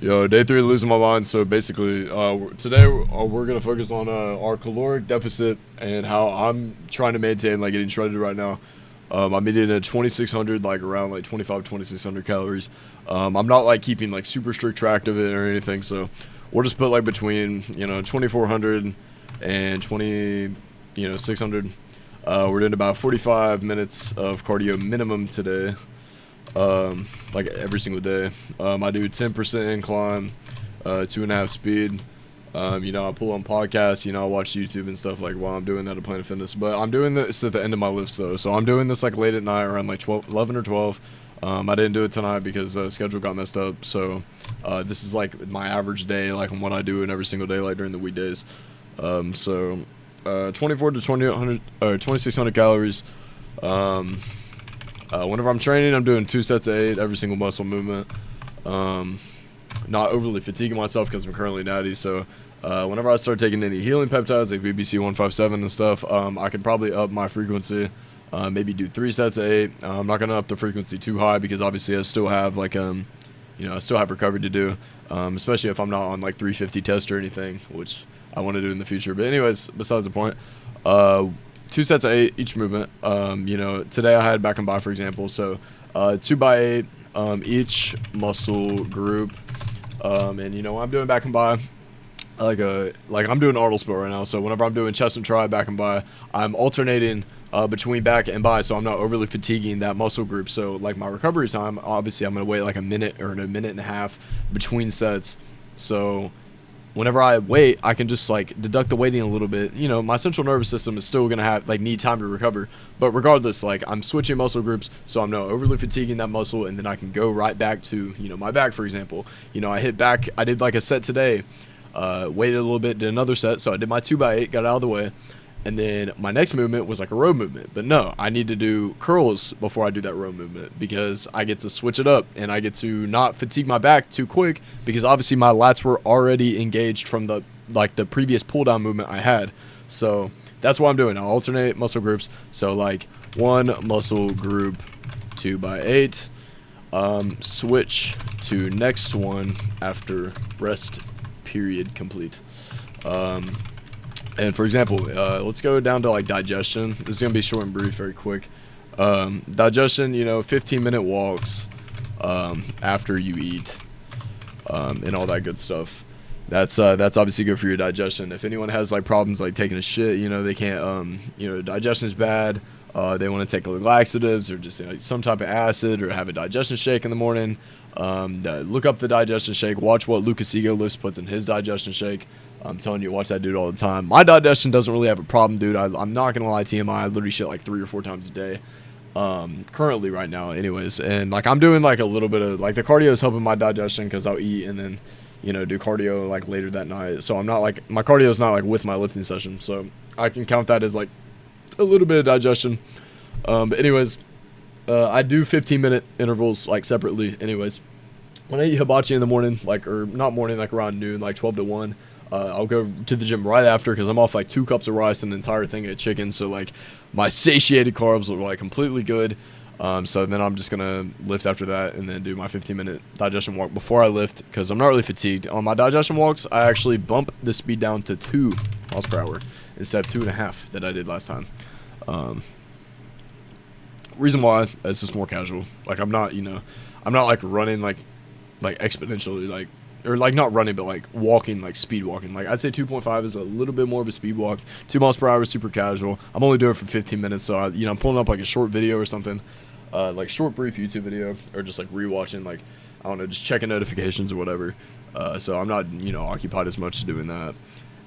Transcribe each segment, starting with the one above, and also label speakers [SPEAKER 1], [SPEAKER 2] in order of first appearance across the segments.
[SPEAKER 1] Yo, day three of losing my mind. So basically, today we're gonna focus on our caloric deficit and how I'm trying to maintain like getting shredded right now. I'm eating at 2,600, like around like 2,600 calories. I'm not like keeping like super strict track of it or anything. So we'll just put like between 2,400 and 600. We're doing about 45 minutes of cardio minimum today. Like every single day. I do 10% incline, 2.5 speed. I pull on podcasts, I watch YouTube and stuff like while I'm doing that at Planet Fitness. But I'm doing this at the end of my lifts though. So I'm doing this like late at night around like 11 or 12. I didn't do it tonight because the schedule got messed up. So this is like my average day, like on what I do in every single day, like during the weekdays. 24 to 2,800 or 2,600 calories. Whenever I'm training, I'm doing 2 sets of 8 every single muscle movement. Not overly fatiguing myself because I'm currently natty. So whenever I start taking any healing peptides like BBC 157 and stuff, I can probably up my frequency. Maybe do 3 sets of 8. I'm not gonna up the frequency too high because obviously I still have like I still have recovery to do, especially if I'm not on like 350 test or anything, which I want to do in the future. But anyways, besides the point. 2 sets of 8 each movement. Today I had back and by, for example. So 2 by 8 each muscle group. And I'm doing back and by like I'm doing Arnold split right now. So whenever I'm doing chest and tri back and by, I'm alternating between back and by, so I'm not overly fatiguing that muscle group. So like my recovery time, obviously I'm gonna wait like a minute or a minute and a half between sets. So whenever I wait, I can just like deduct the waiting a little bit. My central nervous system is still gonna need time to recover. But regardless, like I'm switching muscle groups, so I'm not overly fatiguing that muscle, and then I can go right back to my back, for example. I hit back. I did like a set today. Waited a little bit, did another set. So I did my 2 by 8, got it out of the way. And then my next movement was like a row movement. But no, I need to do curls before I do that row movement because I get to switch it up and I get to not fatigue my back too quick because obviously my lats were already engaged from the previous pull down movement I had. So that's what I'm doing. I'll alternate muscle groups. So like one muscle group 2 by 8, switch to next one after rest period complete. And for example, let's go down to like digestion. This is gonna be short and brief, very quick. Digestion, 15-minute walks after you eat, and all that good stuff. That's obviously good for your digestion. If anyone has like problems like taking a shit, they can't, digestion is bad. They want to take laxatives or just some type of acid or have a digestion shake in the morning. Look up the digestion shake. Watch what Lucas Ego Lifts puts in his digestion shake. I'm telling you, watch that dude all the time. My digestion doesn't really have a problem, dude. I'm not gonna lie, TMI. I literally shit like 3 or 4 times a day. Currently right now, anyways. And like I'm doing like a little bit of like the cardio is helping my digestion because I'll eat and then do cardio like later that night. So I'm not like my cardio is not like with my lifting session. So I can count that as like a little bit of digestion. But anyways, I do 15-minute intervals like separately. Anyways, when I eat hibachi in the morning, or not morning, like around noon, like 12 to 1. I'll go to the gym right after because I'm off like 2 cups of rice and an entire thing of chicken. So like my satiated carbs are like completely good. So then I'm just gonna lift after that and then do my 15-minute digestion walk before I lift because I'm not really fatigued. On my digestion walks, I actually bump the speed down to 2 miles per hour instead of 2.5 that I did last time. Reason why is just more casual. Like I'm not like running like exponentially or like not running, but like walking, like speed walking. Like I'd say 2.5 is a little bit more of a speed walk. 2 miles per hour is super casual. I'm only doing it for 15 minutes, so I'm pulling up like a short video or something, like short brief YouTube video, or just like rewatching, like I don't know, just checking notifications or whatever. So I'm not occupied as much doing that.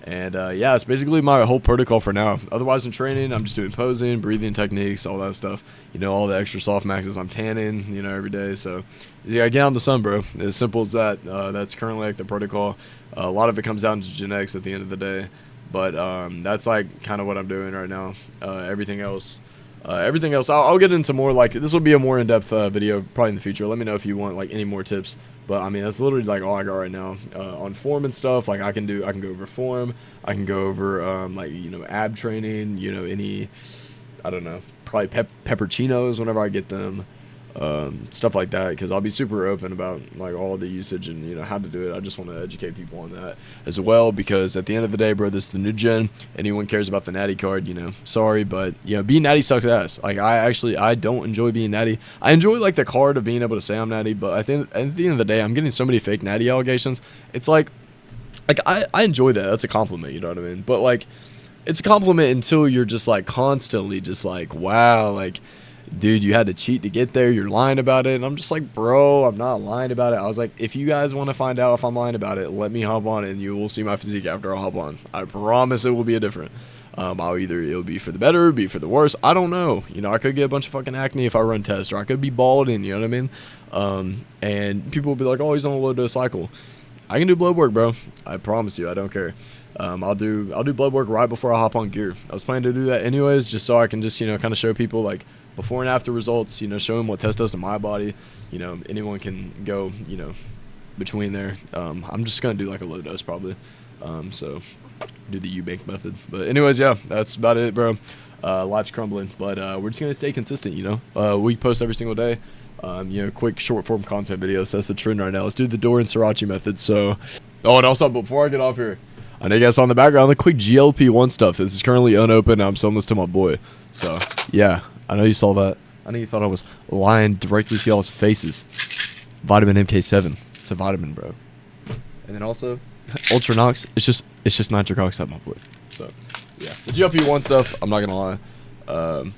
[SPEAKER 1] And yeah, it's basically my whole protocol for now. Otherwise, in training, I'm just doing posing, breathing techniques, all that stuff. All the extra soft maxes. I'm tanning, every day. So yeah, get out in the sun, bro. As simple as that. That's currently like the protocol. A lot of it comes down to genetics at the end of the day. But that's like kind of what I'm doing right now. Everything else, I'll get into more. Like this will be a more in-depth video probably in the future. Let me know if you want like any more tips. But I mean, that's literally like all I got right now on form and stuff. Like I can go over form. I can go over ab training. Any, I don't know, probably pepperoncinos whenever I get them. stuff like that, because I'll be super open about like all the usage and, you know, how to do it. I just want to educate people on that as well, because at the end of the day, bro, this is the new gen. Anyone cares about the natty card, you know, sorry, but, you know, being natty sucks ass. Like, I don't enjoy being natty. I enjoy like the card of being able to say I'm natty, but I think at the end of the day, I'm getting so many fake natty allegations. It's like I enjoy that. That's a compliment, you know what I mean? But like, it's a compliment until you're just like constantly just like, wow, like, dude, you had to cheat to get there, you're lying about it. And I'm just like, bro, I'm not lying about it. I was like, if you guys want to find out if I'm lying about it, let me hop on and you will see my physique after I hop on. I promise it will be a different. It'll be for the better, be for the worse. I don't know. You know, I could get a bunch of fucking acne if I run tests, or I could be balding, you know what I mean? And people will be like, oh, he's on a low dose cycle. I can do blood work, bro. I promise you, I don't care. I'll do blood work right before I hop on gear. I was planning to do that anyways, just so I can just, you know, kind of show people like before and after results, you know, show them what test does to my body. You know, anyone can go, you know, between there. I'm just going to do like a low dose probably. So do the U-bank method. But anyways, yeah, that's about it, bro. Life's crumbling, but we're just going to stay consistent, you know. We post every single day. You know, quick short form content videos. That's the trend right now. Let's do the Dorian Sriracha method. So, oh, and also before I get off here, I know you guys saw in the background the quick GLP-1 stuff. This is currently unopened. I'm selling this to my boy. So, yeah, I know you saw that. I know you thought I was lying directly to y'all's faces. Vitamin MK7. It's a vitamin, bro. And then also, Ultra Nox. It's just nitric oxide, my boy. So, yeah, the GLP-1 stuff. I'm not gonna lie.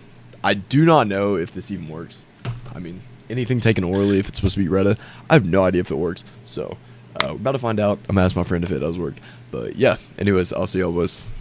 [SPEAKER 1] I do not know if this even works. I mean, anything taken orally, if it's supposed to be Retta, I have no idea if it works. So, we're about to find out. I'm gonna ask my friend if it does work. But yeah, anyways, I'll see y'all boys.